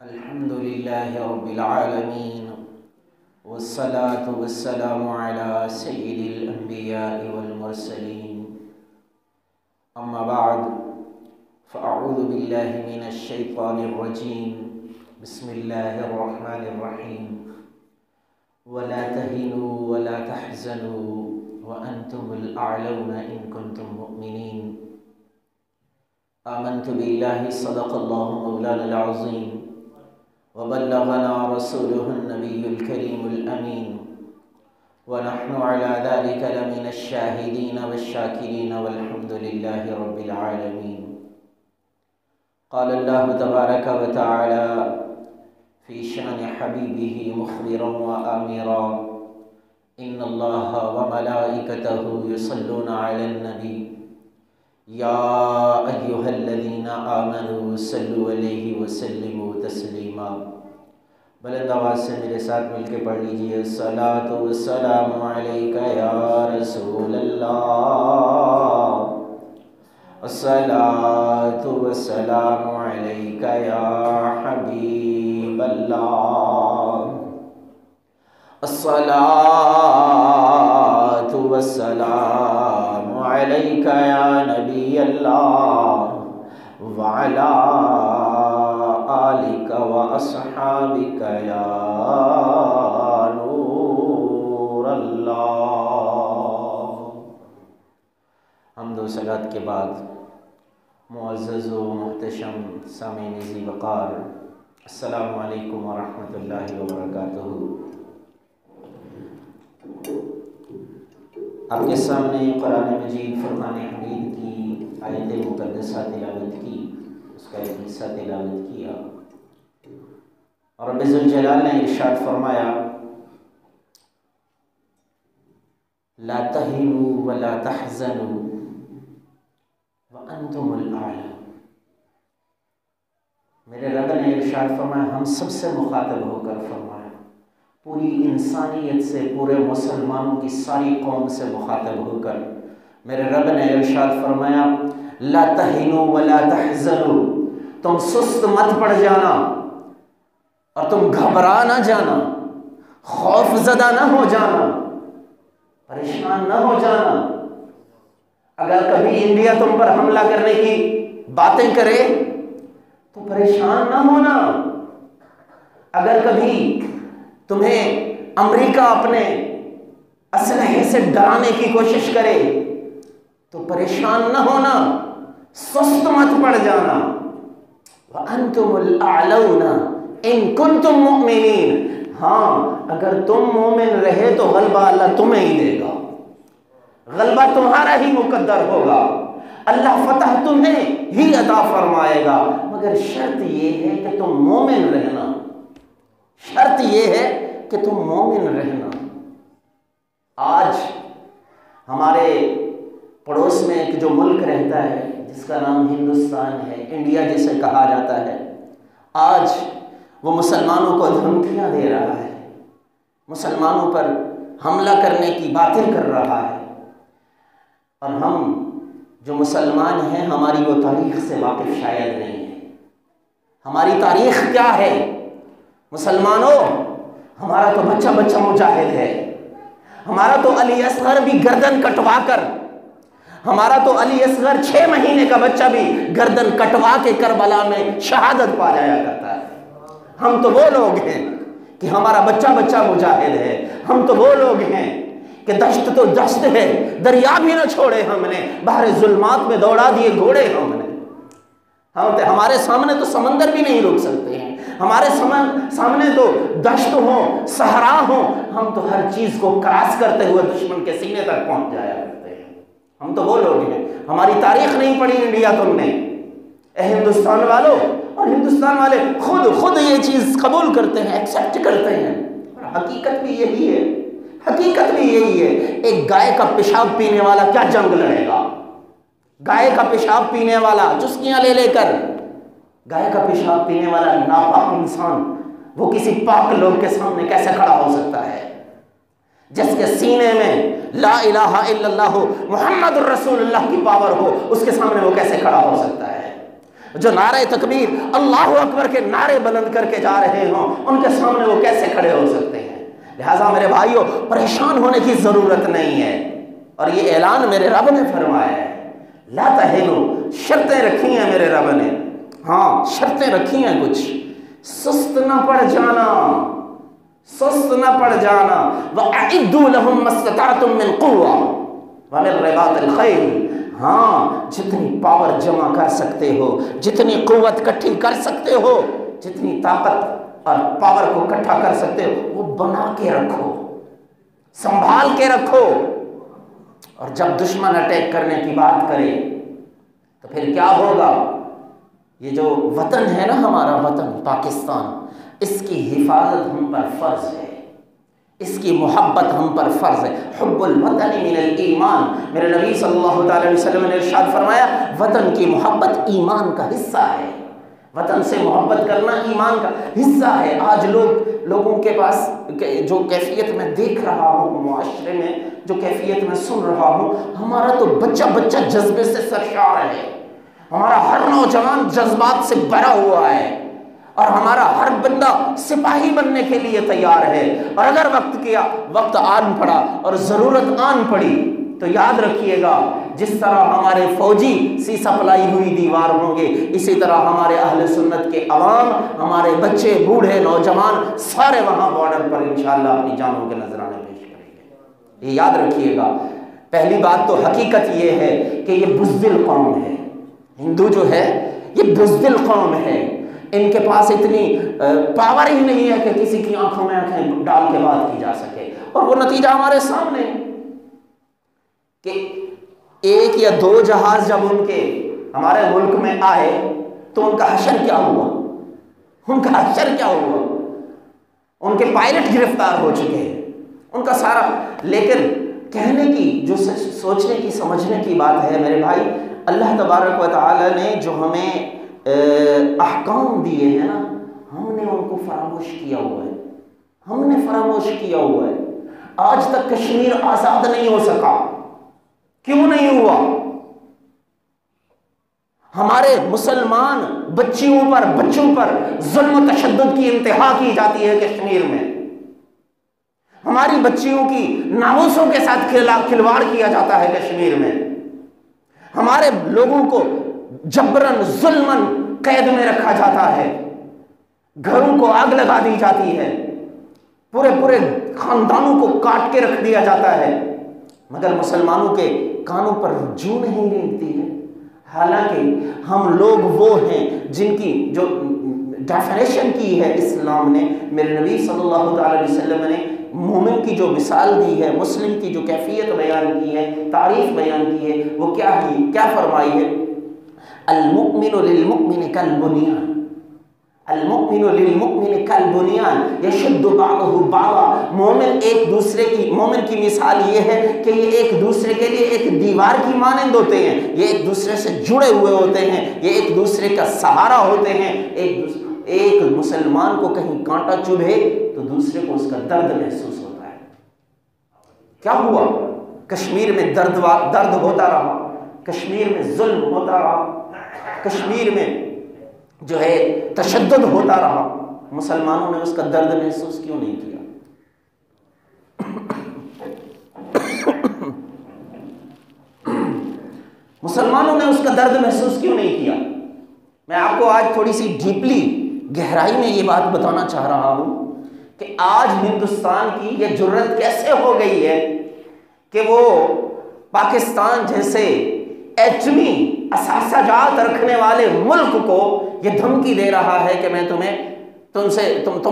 الحمد لله رب العالمين والصلاة والسلام على سيد الأنبياء والمرسلين أما بعد فأعوذ بالله من الشيطان الرجيم بسم الله الرحمن الرحيم ولا تهنوا ولا تحزنوا وأنتم الأعلون إن كنتم مؤمنين آمنت بالله صدق الله مولانا العظيم وبلغنا رسوله النبي الكريم الأمين ونحن على ذلك لمن الشاهدين والشاكرين والحمد لله رب العالمين. قال الله تبارك وتعالى في شأن حبيبه مخبرا وآمرا إن الله وملائكته يصلون على النبي یا ایھا الذین آمنوا صلوا علیہ وسلموا تسلیما. بلند آواز سے میرے ساتھ مل کے پڑھ لیجئے الصلاۃ والسلام علیک یا رسول اللہ، الصلاۃ والسلام علیک یا حبیب اللہ، الصلاۃ والسلام علیک یا نبی اللہ وعلی آلک واصحابک یا نور اللہ. حمد و صلوات کے بعد معزز و محتشم سامعین ذی وقار، السلام علیکم ورحمۃ اللہ وبرکاتہ. آپ کے سامنے قرآن مجید فرقان حمید کی آیت مقدسہ تلاوت کی، اس کا ایک حصہ تلاوت کیا. اور رب ذوالجلال نے ارشاد فرمایا لا تہنوا ولا تحزنوا وانتم الاعلى. میرے رب نے ارشاد فرمایا، ہم سب سے مخاطب ہو کر فرمایا، پوری انسانیت سے، پورے مسلمانوں کی ساری قوم سے مخاطب ہو کر میرے رب نے ارشاد فرمایا لا تہنوا ولا تحزنوا، تم سست مت پڑ جانا اور تم گھبرا نہ جانا، خوف زدہ نہ ہو جانا، پریشان نہ ہو جانا. اگر کبھی انڈیا تم پر حملہ کرنے کی باتیں کرے تو پریشان نہ ہونا. اگر کبھی تمہیں امریکہ اپنے اسلحے سے ڈرانے کی کوشش کرے تو پریشان نہ ہونا، سست مت پڑ جانا. وَأَنْتُمُ الْأَعْلَوْنَ إِن كُنْتُم مُؤْمِنِينَ. ہاں، اگر تم مومن رہے تو غلبہ اللہ تمہیں ہی دے گا، غلبہ تمہارا ہی مقدر ہوگا، اللہ فتح تمہیں ہی عطا فرمائے گا، مگر شرط یہ ہے کہ تم مومن رہنا، شرط یہ ہے کہ تم مومن رہنا. آج ہمارے پڑوس میں ایک جو ملک رہتا ہے جس کا نام ہندوستان ہے، انڈیا جسے کہا جاتا ہے، آج وہ مسلمانوں کو دھمکیاں دے رہا ہے، مسلمانوں پر حملہ کرنے کی باتیں کر رہا ہے. اور ہم جو مسلمان ہیں ہماری وہ تاریخ سے واقف شاید نہیں ہے. ہماری تاریخ کیا ہے؟ مسلمانوں، ہمارا تو بچہ بچہ مجاہد ہے، ہمارا تو علی اصغر بھی گردن کٹوا کر، ہمارا تو علی اصغر 6 مہینے کا بچہ بھی گردن کٹوا کے کربلا میں شہادت پا جایا کرتا ہے. ہم تو وہ لوگ ہیں کہ ہمارا بچہ بچہ مجاہد ہے، ہم تو وہ لوگ ہیں کہ دشت تو دشت ہے، دریا بھی نہ چھوڑے ہم نے، بحر ظلمات میں دوڑا دیے گھوڑے ہم نے. ہمارے سامنے تو سمندر بھی نہیں روک سکتے ہیں، ہمارے سامنے تو دشت ہوں، صحرا ہوں، ہم تو ہر چیز کو کراس کرتے ہوئے دشمن کے سینے تک پہنچ جایا کرتے ہیں. ہم تو وہ لوگ ہیں. ہماری تاریخ نہیں پڑھی انڈیا تم نے، اے ہندوستان والوں. اور ہندوستان والے خود یہ چیز قبول کرتے ہیں، ایکسیپٹ کرتے ہیں. اور حقیقت بھی یہی ہے، حقیقت بھی یہی ہے. ایک گائے کا پیشاب پینے والا کیا جنگ لڑے گا؟ گائے کا پیشاب پینے والا چسکیاں لے لے کر، گائے کا پیشاب پینے والا ناپاک انسان وہ کسی پاک لوگ کے سامنے کیسے کھڑا ہو سکتا ہے؟ جس کے سینے میں لا الہ الا اللہ محمد الرسول اللہ کی پاور ہو، اس کے سامنے وہ کیسے کھڑا ہو سکتا ہے؟ جو نعرہ تکبیر اللہ اکبر کے نعرے بلند کر کے جا رہے ہوں، ان کے سامنے وہ کیسے کھڑے ہو سکتے ہیں؟ لہٰذا میرے بھائیوں، پریشان ہونے کی ضرورت نہیں ہے، اور یہ اعلان میرے رب نے فرمایا ہے، لا تہنوا، شرطیں رکھی ہیں میرے رب نے، ہاں شرطیں رکھی ہیں کچھ، سست نہ پڑ جانا، سست نہ پڑ جانا، وَأَعِدُّوا لَهُم مَّا اسْتَطَعْتُم مِّن قُوَّةٍ وَمِن رِّبَاطِ الْخَيْلِ، ہاں جتنی پاور جمع کر سکتے ہو، جتنی قوت اکٹھی کر سکتے ہو، جتنی طاقت اور پاور کو اکٹھا کر سکتے ہو، وہ بنا کے رکھو، سنبھال کے رکھو، اور جب دشمن اٹیک کرنے کی بات کرے تو پھر کیا ہوگا؟ یہ جو وطن ہے نا، ہمارا وطن پاکستان، اس کی حفاظت ہم پر فرض ہے، اس کی محبت ہم پر فرض ہے۔ حب الوطن من الایمان، میرے نبی صلی اللہ تعالی علیہ وسلم نے ارشاد فرمایا وطن کی محبت ایمان کا حصہ ہے، وطن سے محبت کرنا ایمان کا حصہ ہے۔ آج لوگوں کے پاس جو کیفیت میں دیکھ رہا ہوں معاشرے میں، جو کیفیت میں سن رہا ہوں، ہمارا تو بچہ بچہ جذبے سے سرشار ہے، ہمارا ہر نوجوان جذبات سے بھرا ہوا ہے، اور ہمارا ہر بندہ سپاہی بننے کے لیے تیار ہے، اور اگر وقت آن پڑا اور ضرورت آن پڑی تو یاد رکھیے گا، جس طرح ہمارے فوجی سی سپلائی ہوئی دیوار ہوں گے، اسی طرح ہمارے اہل سنت کے عوام، ہمارے بچے بوڑھے نوجوان سارے وہاں بارڈر پر انشاءاللہ اپنی جانوں کے نذرانے پیش کریں گے، یہ یاد رکھیے گا۔ پہلی بات تو حقیقت یہ ہے کہ یہ بزدل قوم ہے، ہندو جو ہے یہ بزدل قوم ہے، ان کے پاس اتنی پاور ہی نہیں ہے کہ کسی کی آنکھوں میں آنکھیں ڈال کے بات کی جا سکے، اور وہ نتیجہ ہمارے سامنے کہ ایک یا دو جہاز جب ان کے ہمارے ملک میں آئے تو ان کا حشر کیا ہوا، ان کا حشر کیا ہوا، ان کے پائلٹ گرفتار ہو چکے ہیں، ان کا سارا۔ لیکن کہنے کی جو سوچنے کی سمجھنے کی بات ہے میرے بھائی، اللہ تبارک و تعالی نے جو ہمیں احکام دیے ہیں نا، ہم نے ان کو فراموش کیا ہوا ہے، ہم نے فراموش کیا ہوا ہے۔ آج تک کشمیر آزاد نہیں ہو سکا، کیوں نہیں ہوا؟ ہمارے مسلمان بچوں پر ظلم و تشدد کی انتہا کی جاتی ہے کشمیر میں، ہماری بچیوں کی ناموسوں کے ساتھ کھلواڑ کیا جاتا ہے کشمیر میں، ہمارے لوگوں کو جبرن ظلمن قید میں رکھا جاتا ہے، گھروں کو آگ لگا دی جاتی ہے، پورے خاندانوں کو کاٹ کے رکھ دیا جاتا ہے، مگر مسلمانوں کے کانوں پر جو نہیں رینگتی ہے۔ حالانکہ ہم لوگ وہ ہیں جن کی جو ڈیفینیشن کی ہے اسلام نے، میرے نبی صلی اللہ تعالی علیہ وسلم نے مومن کی جو مثال دی ہے، مسلم کی جو کیفیت بیان کی ہے، تعریف بیان کی ہے، وہ کیا فرمائی ہے؟ المؤمن للمؤمن کالبنیان، المؤمن للمؤمن کالبنیان یشد بعضہ بعضا، مومن کی مثال یہ ہے کہ یہ ایک دوسرے کے لیے ایک دیوار کی مانند ہوتے ہیں، یہ ایک دوسرے سے جڑے ہوئے ہوتے ہیں، یہ ایک دوسرے کا سہارا ہوتے ہیں۔ ایک مسلمان کو کہیں کانٹا چبھے تو دوسرے کو اس کا درد محسوس ہوتا ہے۔ کیا ہوا؟ کشمیر میں درد ہوتا رہا، کشمیر میں ظلم ہوتا رہا، کشمیر میں جو ہے تشدد ہوتا رہا، مسلمانوں نے اس کا درد محسوس کیوں نہیں کیا؟ مسلمانوں نے اس کا درد محسوس کیوں نہیں کیا؟ میں آپ کو آج تھوڑی سی ڈیپلی گہرائی میں یہ بات بتانا چاہ رہا ہوں کہ آج ہندوستان کی یہ جرت کیسے ہو گئی ہے کہ وہ پاکستان جیسے ایٹمی اثاثہ جات رکھنے والے ملک کو یہ دھمکی دے رہا ہے کہ میں تم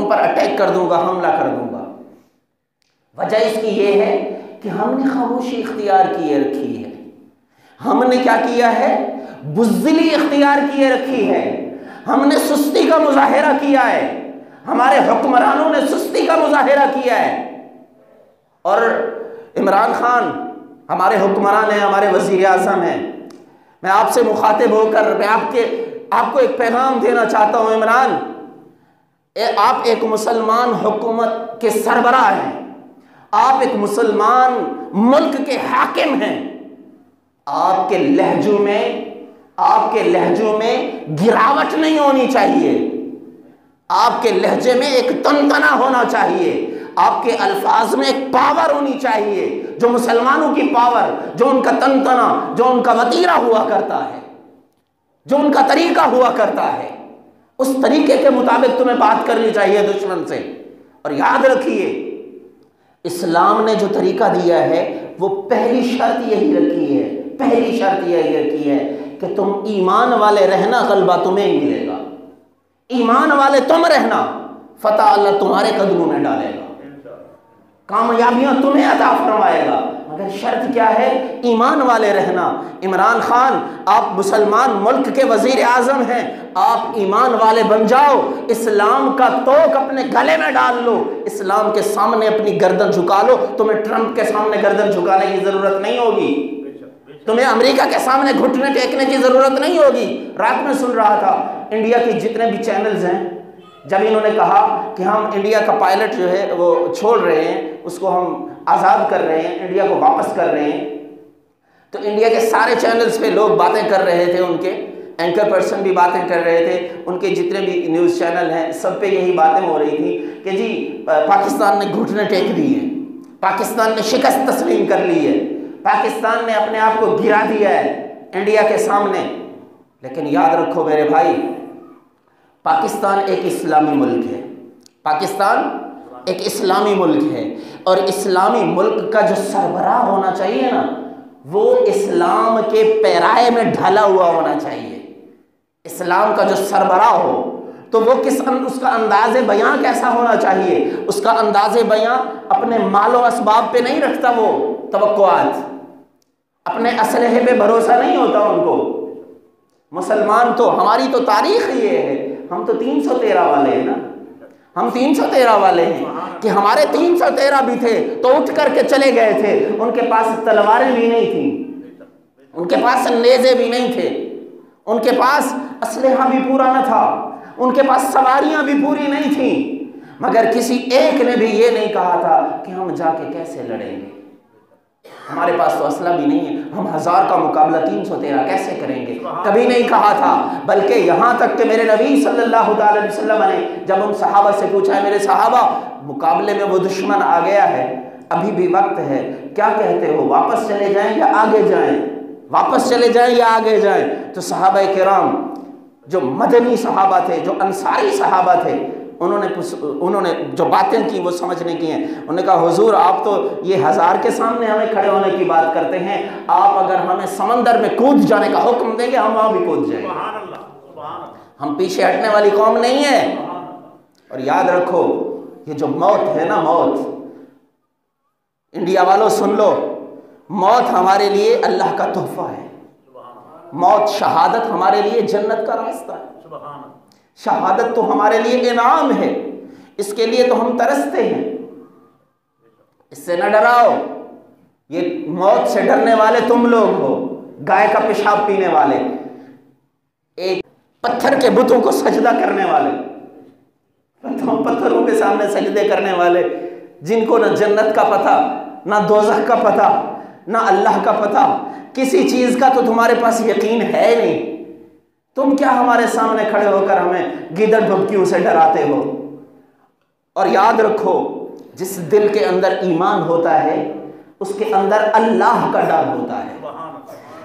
پر اٹیک کر دوں گا، حملہ کر دوں گا۔ وجہ اس کی یہ ہے کہ ہم نے خاموشی اختیار کیے رکھی ہے، ہم نے کیا کیا ہے؟ بزدلی اختیار کیے رکھی ہے، ہم نے سستی کا مظاہرہ کیا ہے، ہمارے حکمرانوں نے سستی کا مظاہرہ کیا ہے، اور عمران خان ہمارے حکمران ہیں، ہمارے وزیر اعظم ہیں۔ میں آپ سے مخاطب ہو کر میں آپ کو ایک پیغام دینا چاہتا ہوں، عمران، آپ ایک مسلمان حکومت کے سربراہ ہیں، آپ ایک مسلمان ملک کے حاکم ہیں، آپ کے لہجوں میں آپ کے لہجوں میں گراوٹ نہیں ہونی چاہیے، آپ کے لہجے میں ایک تنتنا ہونا چاہیے، آپ کے الفاظ میں ایک پاور ہونی چاہیے، جو مسلمانوں کی پاور، جو ان کا تنتنا، جو ان کا وتیرہ ہوا کرتا ہے، جو ان کا طریقہ ہوا کرتا ہے، اس طریقے کے مطابق تمہیں بات کرنی چاہیے دشمن سے۔ اور یاد رکھیے، اسلام نے جو طریقہ دیا ہے وہ پہلی شرط یہی رکھی ہے، پہلی شرط یہی رکھی ہے کہ تم ایمان والے رہنا، غلبہ تمہیں ہی ملے گا، ایمان والے تم رہنا، فتح اللہ تمہارے قدموں میں ڈالے گا، کامیابیاں تمہیں عطا فرمائے گا، مگر شرط کیا ہے؟ ایمان والے رہنا۔ عمران خان، آپ مسلمان ملک کے وزیر اعظم ہیں، آپ ایمان والے بن جاؤ، اسلام کا توق اپنے گلے میں ڈال لو، اسلام کے سامنے اپنی گردن جھکا لو، تمہیں ٹرمپ کے سامنے گردن جھکانے کی ضرورت نہیں ہوگی، تمہیں امریکہ کے سامنے گھٹنے ٹیکنے کی ضرورت نہیں ہوگی۔ رات میں سن رہا تھا انڈیا کی جتنے بھی چینلز ہیں، جب انہوں نے کہا کہ ہم انڈیا کا پائلٹ جو ہے وہ چھوڑ رہے ہیں، اس کو ہم آزاد کر رہے ہیں، انڈیا کو واپس کر رہے ہیں، تو انڈیا کے سارے چینلز پہ لوگ باتیں کر رہے تھے، ان کے اینکر پرسن بھی باتیں کر رہے تھے، ان کے جتنے بھی نیوز چینل ہیں سب پہ یہی باتیں ہو رہی تھی کہ جی پاکستان نے گھٹنے ٹیک دیے ہیں، پاکستان نے شکست تسلیم کر لی ہے، پاکستان نے اپنے آپ کو گرا دیا ہے انڈیا کے سامنے۔ لیکن یاد رکھو میرے بھائی، پاکستان ایک اسلامی ملک ہے، پاکستان ایک اسلامی ملک ہے، اور اسلامی ملک کا جو سربراہ ہونا چاہیے نا، وہ اسلام کے پیرائے میں ڈھلا ہوا ہونا چاہیے۔ اسلام کا جو سربراہ ہو تو وہ اس کا انداز بیاں کیسا ہونا چاہیے؟ اس کا انداز بیاں اپنے مال و اسباب پہ نہیں رکھتا، وہ توقعات، اپنے اسلحے پہ بھروسہ نہیں ہوتا ان کو۔ مسلمان تو، ہماری تو تاریخ یہ ہے، ہم تو 313 والے ہیں نا، ہم 313 والے ہیں کہ ہمارے 313 بھی تھے تو اٹھ کر کے چلے گئے تھے، ان کے پاس تلواریں بھی نہیں تھیں، ان کے پاس نیزے بھی نہیں تھے، ان کے پاس اسلحہ بھی پورا نہ تھا، ان کے پاس سواریاں بھی پوری نہیں تھیں، مگر کسی ایک نے بھی یہ نہیں کہا تھا کہ ہم جا کے کیسے لڑیں گے، ہمارے پاس تو اسلحہ بھی نہیں ہے، ہم 1000 کا مقابلہ 313 کیسے کریں گے، کبھی نہیں کہا تھا۔ بلکہ یہاں تک کہ میرے نبی صلی اللہ علیہ وسلم نے جب ان صحابہ سے پوچھا ہے، میرے صحابہ مقابلے میں وہ دشمن آ گیا ہے، ابھی بھی وقت ہے، کیا کہتے ہو، واپس چلے جائیں یا آگے جائیں، واپس چلے جائیں یا آگے جائیں؟ تو صحابہ کرام جو مدنی صحابہ تھے، جو انصاری صحابہ تھے، انہوں نے جو باتیں کی وہ سمجھنے کی ہیں۔ انہوں نے کہا حضور آپ تو یہ 1000 کے سامنے ہمیں کھڑے ہونے کی بات کرتے ہیں، آپ اگر ہمیں سمندر میں کود جانے کا حکم دیں گے ہم وہاں بھی کود جائیں گے، ہم پیچھے ہٹنے والی قوم نہیں ہے۔ اور یاد رکھو یہ جو موت ہے نا، موت، انڈیا والوں سن لو، موت ہمارے لیے اللہ کا تحفہ ہے، موت شہادت ہمارے لیے جنت کا راستہ ہے، شہادت تو ہمارے لیے انعام ہے، اس کے لیے تو ہم ترستے ہیں، اس سے نہ ڈراؤ، یہ موت سے ڈرنے والے تم لوگ ہو، گائے کا پیشاب پینے والے، ایک پتھر کے بتوں کو سجدہ کرنے والے، پتھروں کے سامنے سجدے کرنے والے، جن کو نہ جنت کا پتہ، نہ دوزخ کا پتہ، نہ اللہ کا پتہ، کسی چیز کا تو تمہارے پاس یقین ہے نہیں، تم کیا ہمارے سامنے کھڑے ہو کر ہمیں گیدڑ بھبکیوں سے ڈراتے ہو؟ اور یاد رکھو جس دل کے اندر ایمان ہوتا ہے اس کے اندر اللہ کا ڈر ہوتا ہے،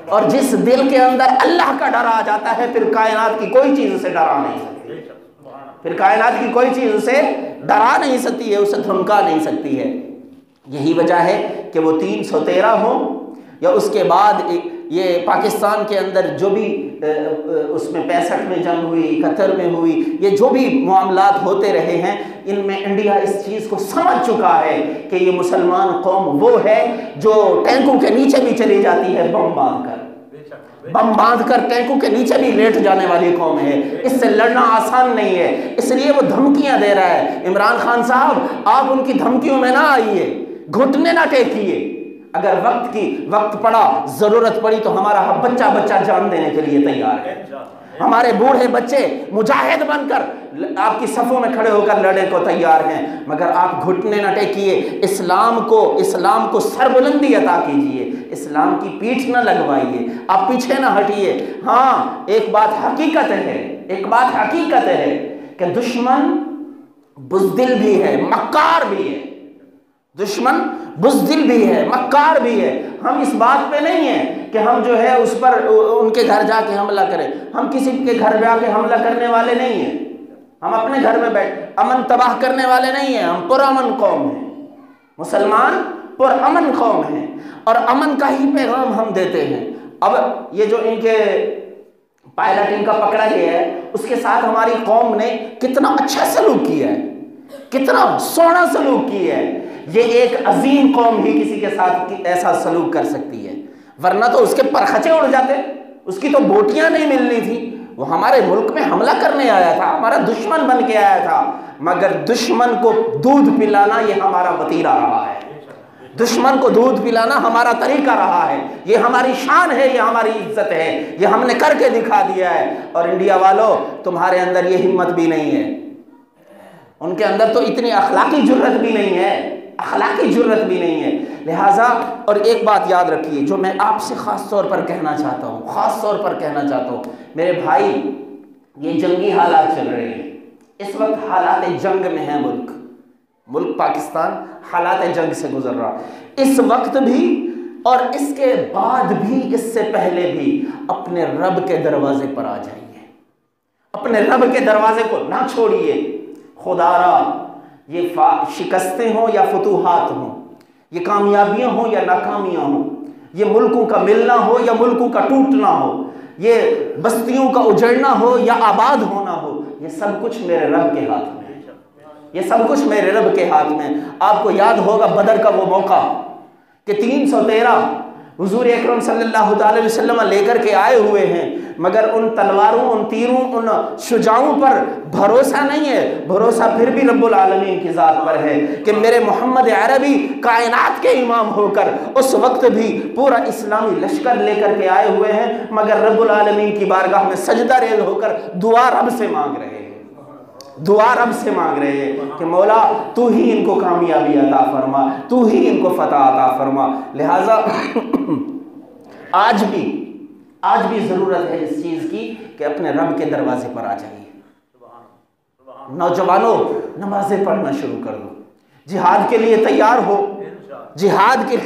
اور جس دل کے اندر اللہ کا ڈر آ جاتا ہے پھر کائنات کی کوئی چیز اسے ڈرا نہیں سکتی، پھر کائنات کی کوئی چیز اسے ڈرا نہیں سکتی ہے، اسے دھمکا نہیں سکتی ہے۔ یہی وجہ ہے کہ وہ 313 ہوں یا اس کے بعد یہ پاکستان کے اندر جو بھی اس میں 65 میں جنگ ہوئی، 71 میں ہوئی، یہ جو بھی معاملات ہوتے رہے ہیں، ان میں انڈیا اس چیز کو سمجھ چکا ہے کہ یہ مسلمان قوم وہ ہے جو ٹینکوں کے نیچے بھی چلی جاتی ہے، بم باندھ کر ٹینکوں کے نیچے بھی لیٹ جانے والی قوم ہے، اس سے لڑنا آسان نہیں ہے، اس لیے وہ دھمکیاں دے رہا ہے۔ عمران خان صاحب آپ ان کی دھمکیوں میں نہ آئیے، گھٹنے نہ ٹیکیے، اگر وقت پڑا، ضرورت پڑی تو ہمارا بچہ جان دینے کے لیے تیار ہے، ہمارے بوڑھے بچے مجاہد بن کر آپ کی صفوں میں کھڑے ہو کر لڑنے کو تیار ہیں، مگر آپ گھٹنے نہ ٹیکیے، اسلام کو سربلندی عطا کیجیے، اسلام کی پیٹھ نہ لگوائیے، آپ پیچھے نہ ہٹیے۔ ہاں ایک بات حقیقت ہے، ایک بات حقیقت ہے کہ دشمن بزدل بھی ہے، مکار بھی ہے، دشمن بزدل بھی ہے، مکار بھی ہے۔ ہم اس بات پہ نہیں ہیں کہ ہم جو ہے اس پر ان کے گھر جا کے حملہ کریں، ہم کسی کے گھر جا کے حملہ کرنے والے نہیں ہیں، ہم اپنے گھر میں بیٹھ امن تباہ کرنے والے نہیں ہیں، ہم پرامن قوم ہیں، مسلمان پرامن قوم ہیں، اور امن کا ہی پیغام ہم دیتے ہیں۔ اب یہ جو ان کے پائلٹ ان کا پکڑا گیا ہے، اس کے ساتھ ہماری قوم نے کتنا اچھا سلوک کیا ہے، کتنا سونا سلوک کیا ہے۔ یہ ایک عظیم قوم ہی کسی کے ساتھ ایسا سلوک کر سکتی ہے، ورنہ تو اس کے پرخچے اڑ جاتے، اس کی تو بوٹیاں نہیں ملنی تھی۔ وہ ہمارے ملک میں حملہ کرنے آیا تھا، ہمارا دشمن بن کے آیا تھا، مگر دشمن کو دودھ پلانا یہ ہمارا وتیرہ رہا ہے، دشمن کو دودھ پلانا ہمارا طریقہ رہا ہے، یہ ہماری شان ہے، یہ ہماری عزت ہے، یہ ہم نے کر کے دکھا دیا ہے۔ اور انڈیا والوں، تمہارے اندر یہ ہمت بھی نہیں ہے، ان کے اندر تو اتنی اخلاقی جرت بھی نہیں ہے، اخلاقی جرت بھی نہیں ہے۔ لہٰذا اور ایک بات یاد رکھیے جو میں آپ سے خاص طور پر کہنا چاہتا ہوں، خاص طور پر کہنا چاہتا ہوں، میرے بھائی، یہ جنگی حالات چل رہے ہیں، اس وقت حالات جنگ میں ہے ملک پاکستان حالات جنگ سے گزر رہا، اس وقت بھی اور اس کے بعد بھی، اس سے پہلے بھی اپنے رب کے دروازے پر آ جائیے، اپنے رب کے دروازے کو نہ چھوڑیے۔ خدا را یہ شکستیں ہوں یا فتوحات ہوں، یہ کامیابیاں ہوں یا ناکامیاں ہوں، یہ ملکوں کا ملنا ہو یا ملکوں کا ٹوٹنا ہو، یہ بستیوں کا اجڑنا ہو یا آباد ہونا ہو، یہ سب کچھ میرے رب کے ہاتھ میں، یہ سب کچھ میرے رب کے ہاتھ میں۔ آپ کو یاد ہوگا بدر کا وہ موقع کہ 313 حضور اکرم صلی اللہ علیہ وسلم لے کر کے آئے ہوئے ہیں، مگر ان تلواروں، ان تیروں، ان شجاعوں پر بھروسہ نہیں ہے، بھروسہ پھر بھی رب العالمین کی ذات پر ہے کہ میرے محمد عربی کائنات کے امام ہو کر اس وقت بھی پورا اسلامی لشکر لے کر کے آئے ہوئے ہیں، مگر رب العالمین کی بارگاہ میں سجدہ ریز ہو کر دعا رب سے مانگ رہے ہیں، دعا رب سے مانگ رہے ہیں کہ مولا تو ہی ان کو کامیابی عطا فرما، تو ہی ان کو فتح عطا فرما۔ لہٰذا آج بھی ضرورت ہے اس چیز کی کہ اپنے رب کے دروازے پر آ جائیے۔ نوجوانوں، نمازیں پڑھنا شروع کر دو، جہاد کے لیے تیار ہو، جہاد کے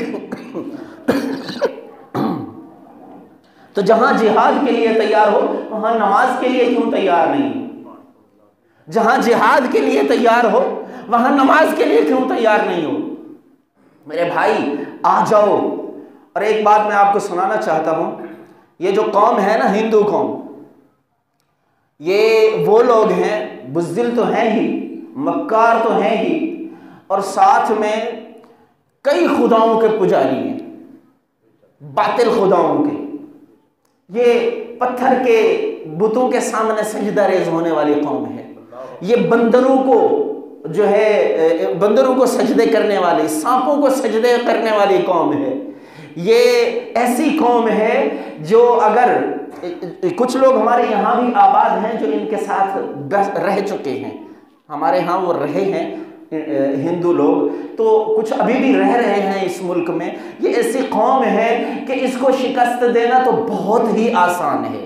تو جہاں جہاد کے لیے تیار ہو وہاں نماز کے لیے کیوں تیار نہیں؟ جہاں جہاد کے لیے تیار ہو وہاں نماز کے لیے کیوں تیار نہیں ہو؟ میرے بھائی آ جاؤ۔ اور ایک بات میں آپ کو سنانا چاہتا ہوں، یہ جو قوم ہے نا، ہندو قوم، یہ وہ لوگ ہیں، بزدل تو ہیں ہی، مکار تو ہیں ہی، اور ساتھ میں کئی خداؤں کے پجاری ہیں، باطل خداؤں کے، یہ پتھر کے بتوں کے سامنے سجدہ ریز ہونے والی قوم ہے، یہ بندروں کو جو ہے بندروں کو سجدے کرنے والی، سانپوں کو سجدے کرنے والی قوم ہے۔ یہ ایسی قوم ہے جو اگر کچھ لوگ ہمارے یہاں بھی آباد ہیں جو ان کے ساتھ رہ چکے ہیں، ہمارے ہاں وہ رہے ہیں ہندو لوگ، تو کچھ ابھی بھی رہ رہے ہیں اس ملک میں۔ یہ ایسی قوم ہے کہ اس کو شکست دینا تو بہت ہی آسان ہے،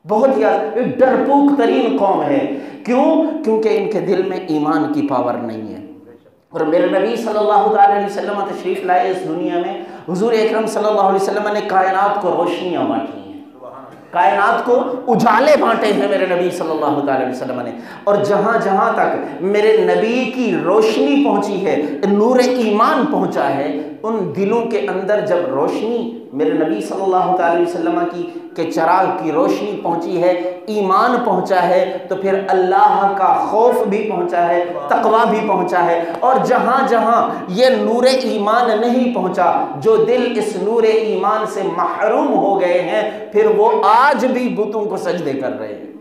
بہت ہی آسان، ڈرپوک ترین قوم ہے۔ کیوں؟ کیونکہ ان کے دل میں ایمان کی پاور نہیں ہے۔ اور میرے نبی صلی اللہ علیہ وسلم تشریف لائے اس دنیا میں، حضور اکرم صلی اللہ علیہ وسلم نے کائنات کو روشنیاں بانٹی ہیں، کائنات کو اجالے بانٹے ہیں میرے نبی صلی اللہ علیہ وسلم نے۔ اور جہاں جہاں تک میرے نبی کی روشنی پہنچی ہے، نور ایمان پہنچا ہے، ان دلوں کے اندر جب روشنی میرے نبی صلی اللہ علیہ وسلم کے چراغ کی روشنی پہنچی ہے، ایمان پہنچا ہے، تو پھر اللہ کا خوف بھی پہنچا ہے، تقویٰ بھی پہنچا ہے۔ اور جہاں جہاں یہ نور ایمان نہیں پہنچا، جو دل اس نور ایمان سے محروم ہو گئے ہیں، پھر وہ آج بھی بتوں کو سجدے کر رہے ہیں۔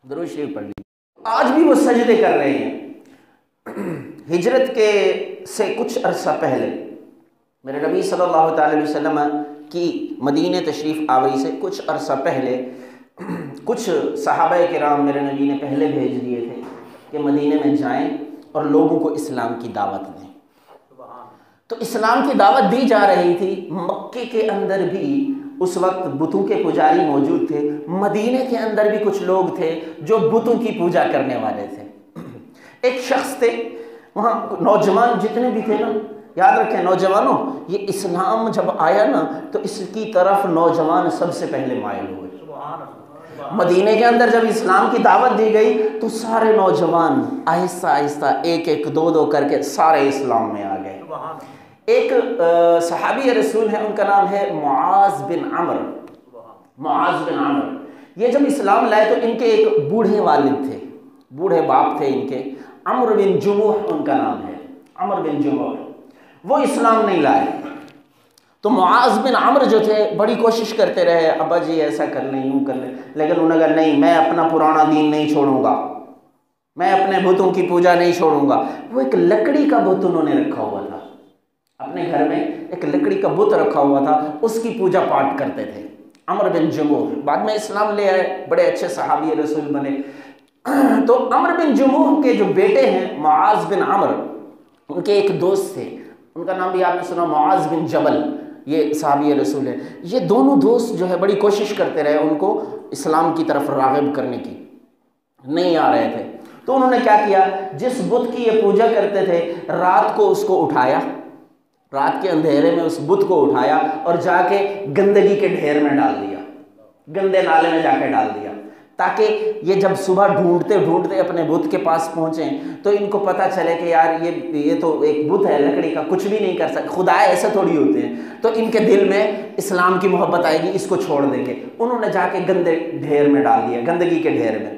درود شریف پڑھ لیجیے۔ آج بھی وہ سجدے کر رہے ہیں۔ ہجرت کے سے کچھ عرصہ پہلے میرے نبی صلی اللہ علیہ وسلم کی مدینے تشریف آوری سے کچھ عرصہ پہلے کچھ صحابہ کرام میرے نبی نے پہلے بھیج دیے تھے کہ مدینے میں جائیں اور لوگوں کو اسلام کی دعوت دیں۔ تو اسلام کی دعوت دی جا رہی تھی۔ مکے کے اندر بھی اس وقت بتوں کے پجاری موجود تھے، مدینے کے اندر بھی کچھ لوگ تھے جو بتوں کی پوجا کرنے والے تھے۔ ایک شخص تھے وہاں، نوجوان جتنے بھی تھے نا، یاد رکھیں نوجوانوں، یہ اسلام جب آیا نا تو اس کی طرف نوجوان سب سے پہلے مائل ہوئے۔ مدینے کے اندر جب اسلام کی دعوت دی گئی تو سارے نوجوان آہستہ آہستہ ایک ایک دو دو کر کے سارے اسلام میں آ گئے۔ ایک صحابی رسول ہیں، ان کا نام ہے معاذ بن عمرو۔ معاذ بن عمرو یہ جب اسلام لائے تو ان کے ایک بوڑھے والد تھے، بوڑھے باپ تھے ان کے، عمرو بن جموح ان کا نام ہے، عمرو بن جموح۔ وہ اسلام نہیں لائے تو معاذ بن عمرو جو تھے بڑی کوشش کرتے رہے، ابا جی ایسا کر لیں، یوں کر لیں، لیکن انہوں نے کہا نہیں، میں اپنا پرانا دین نہیں چھوڑوں گا، میں اپنے بتوں کی پوجا نہیں چھوڑوں گا۔ وہ ایک لکڑی کا بت انہوں نے رکھا ہوا تھا اپنے گھر میں، ایک لکڑی کا بت رکھا ہوا تھا، اس کی پوجا پاٹ کرتے تھے۔ عمرو بن جموح بعد میں اسلام لے آئے، بڑے اچھے صحابی رسول بنے۔ تو عمرو بن جموح کے جو بیٹے ہیں معاذ بن عمرو، ان کے ایک دوست تھے، ان کا نام بھی آپ نے سنا، معاذ بن جبل، یہ صحابی رسول ہے۔ یہ دونوں دوست جو ہے بڑی کوشش کرتے رہے ان کو اسلام کی طرف راغب کرنے کی، نہیں آ رہے تھے۔ تو انہوں نے کیا کیا، جس بت کی یہ پوجا کرتے تھے رات کو اس کو اٹھایا، رات کے اندھیرے میں اس بت کو اٹھایا اور جا کے گندگی کے ڈھیر میں ڈال دیا، گندے نالے میں جا کے ڈال دیا، تاکہ یہ جب صبح ڈھونڈتے ڈھونڈتے اپنے بت کے پاس پہنچیں تو ان کو پتہ چلے کہ یار یہ تو ایک بت ہے لکڑی کا، کچھ بھی نہیں کر سکتا، خدا ایسے تھوڑی ہوتے ہیں۔ تو ان کے دل میں اسلام کی محبت آئے گی، اس کو چھوڑ دیں گے۔ انہوں نے جا کے گندے ڈھیر میں ڈال دیا، گندگی کے ڈھیر میں۔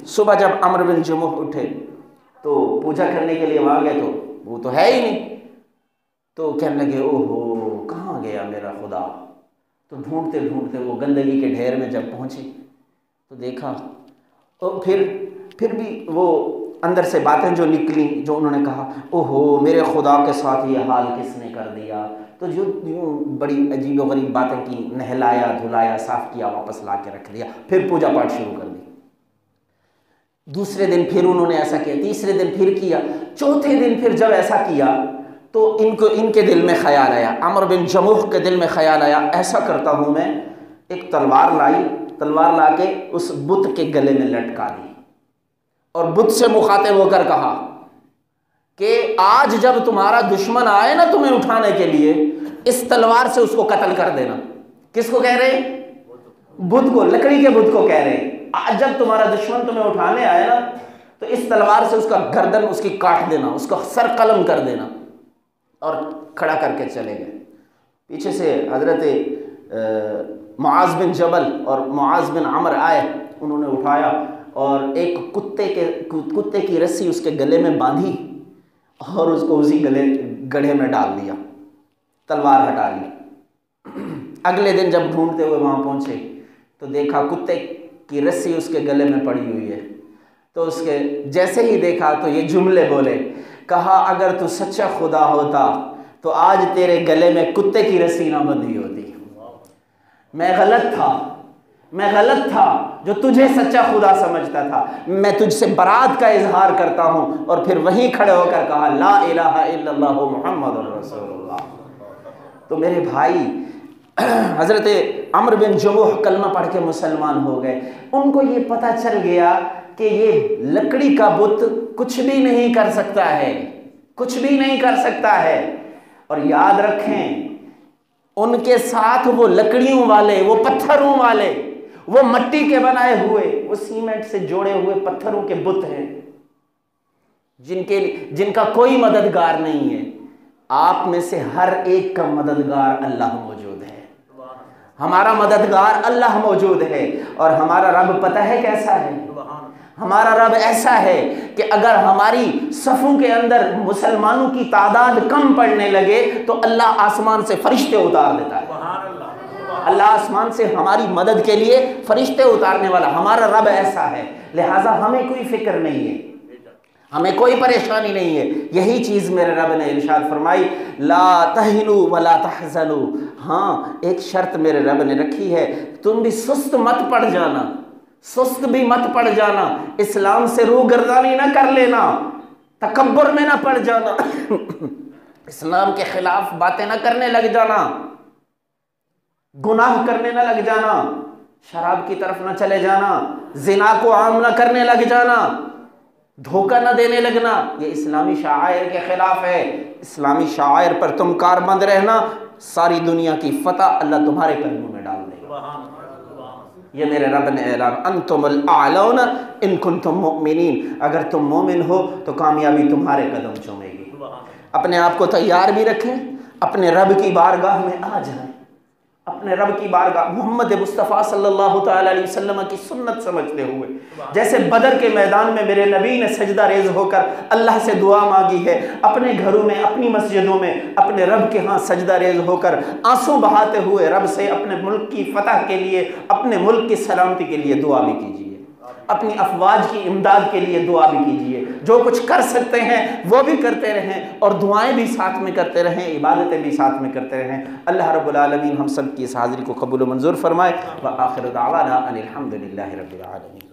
صبح جب عمرو بن جموح اٹھے تو پوجا کرنے کے لیے وہاں گئے تو وہ تو ہے ہی نہیں، تو کہنے لگے اوہو کہاں گیا میرا خدا۔ تو ڈھونڈتے ڈھونڈتے وہ گندگی کے ڈھیر میں جب پہنچے تو دیکھا، اور پھر بھی وہ اندر سے باتیں جو نکلیں، جو انہوں نے کہا اوہو میرے خدا کے ساتھ یہ حال کس نے کر دیا، تو جو یوں بڑی عجیب و غریب باتیں کی، نہلایا دھلایا صاف کیا، واپس لا کے رکھ دیا، پھر پوجا پاٹ شروع کر دی۔ دوسرے دن پھر انہوں نے ایسا کیا، تیسرے دن پھر کیا، چوتھے دن پھر جب ایسا کیا تو ان کے دل میں خیال آیا، عمرو بن جموح کے دل میں خیال آیا، ایسا کرتا ہوں میں، ایک تلوار لائی، تلوار لا کے اس بت کے گلے میں لٹکا دی اور بت سے مخاطب ہو کر کہا کہ آج جب تمہارا دشمن آئے نا تمہیں اٹھانے کے لیے، اس تلوار سے اس کو قتل کر دینا۔ کس کو کہہ رہے؟ بت کو، لکڑی کے بت کو کہہ رہے۔ آج جب تمہارا دشمن تمہیں اٹھانے آئے نا تو اس تلوار سے اس کا گردن اس کی کاٹ دینا، اس کا سر قلم کر دینا۔ اور کھڑا کر کے چلے گئے۔ پیچھے سے حضرت معاذ بن جبل اور معاذ بن عمرو آئے، انہوں نے اٹھایا اور ایک کتے کی رسی اس کے گلے میں باندھی اور اس کو اسی گڑھے میں ڈال دیا، تلوار ہٹا لی۔ اگلے دن جب ڈھونڈتے ہوئے وہاں پہنچے تو دیکھا کتے کی رسی اس کے گلے میں پڑی ہوئی ہے۔ تو اس کے جیسے ہی دیکھا تو یہ جملے بولے، کہا اگر تو سچا خدا ہوتا تو آج تیرے گلے میں کتے کی رسی نہ بندھی ہوتی۔ میں غلط تھا جو تجھے سچا خدا سمجھتا تھا، میں تجھ سے برات کا اظہار کرتا ہوں۔ اور پھر وہیں کھڑے ہو کر کہا لا الہ الا اللہ محمد رسول اللہ۔ تو میرے بھائی، حضرت عمرو بن جموح کلمہ پڑھ کے مسلمان ہو گئے۔ ان کو یہ پتہ چل گیا کہ یہ لکڑی کا بت کچھ بھی نہیں کر سکتا ہے، کچھ بھی نہیں کر سکتا ہے۔ اور یاد رکھیں ان کے ساتھ وہ لکڑیوں والے، وہ پتھروں والے، وہ مٹی کے بنائے ہوئے، وہ سیمنٹ سے جوڑے ہوئے پتھروں کے بت ہیں جن کا کوئی مددگار نہیں ہے۔ آپ میں سے ہر ایک کا مددگار اللہ موجود ہے، ہمارا مددگار اللہ موجود ہے۔ اور ہمارا رب پتہ ہے کیسا ہے؟ ہمارا رب ایسا ہے کہ اگر ہماری صفوں کے اندر مسلمانوں کی تعداد کم پڑنے لگے تو اللہ آسمان سے فرشتے اتار دیتا ہے۔ اللہ آسمان سے ہماری مدد کے لیے فرشتے اتارنے والا ہمارا رب ایسا ہے۔ لہٰذا ہمیں کوئی فکر نہیں ہے، ہمیں کوئی پریشانی نہیں ہے۔ یہی چیز میرے رب نے ارشاد فرمائی لا تہنوا ولا تحزنوا۔ ہاں ایک شرط میرے رب نے رکھی ہے، تم بھی سست مت پڑ جانا، سست بھی مت پڑ جانا، اسلام سے روگردانی نہ کر لینا۔ تکبر میں نہ پڑ جانا، اسلام کے خلاف باتیں نہ کرنے لگ جانا، گناہ کرنے نہ لگ جانا، شراب کی طرف نہ چلے جانا، زنا کو عام نہ کرنے لگ جانا، دھوکہ نہ دینے لگنا، یہ اسلامی شعائر کے خلاف ہے۔ اسلامی شعائر پر تم کاربند رہنا، ساری دنیا کی فتح اللہ تمہارے قدموں میں ڈال دے گا۔ یہ میرے رب نے اعلان، انتم الاعلون ان کنتم مؤمنین، اگر تم مومن ہو تو کامیابی تمہارے قدم چومے گی۔ اپنے آپ کو تیار بھی رکھیں، اپنے رب کی بارگاہ میں آ جائیں، اپنے رب کی بارگاہ محمد مصطفیٰ صلی اللہ تعالی علیہ وسلم کی سنت سمجھتے ہوئے، جیسے بدر کے میدان میں میرے نبی نے سجدہ ریز ہو کر اللہ سے دعا مانگی ہے، اپنے گھروں میں، اپنی مسجدوں میں اپنے رب کے ہاں سجدہ ریز ہو کر آنسو بہاتے ہوئے رب سے اپنے ملک کی فتح کے لیے، اپنے ملک کی سلامتی کے لیے دعا بھی کیجیے، اپنی افواج کی امداد کے لیے دعا بھی کیجیے۔ جو کچھ کر سکتے ہیں وہ بھی کرتے رہیں، اور دعائیں بھی ساتھ میں کرتے رہیں، عبادتیں بھی ساتھ میں کرتے رہیں۔ اللہ رب العالمین ہم سب کی اس حاضری کو قبول و منظور فرمائے۔ وآخر دعوانا ان الحمد للہ رب العالمین۔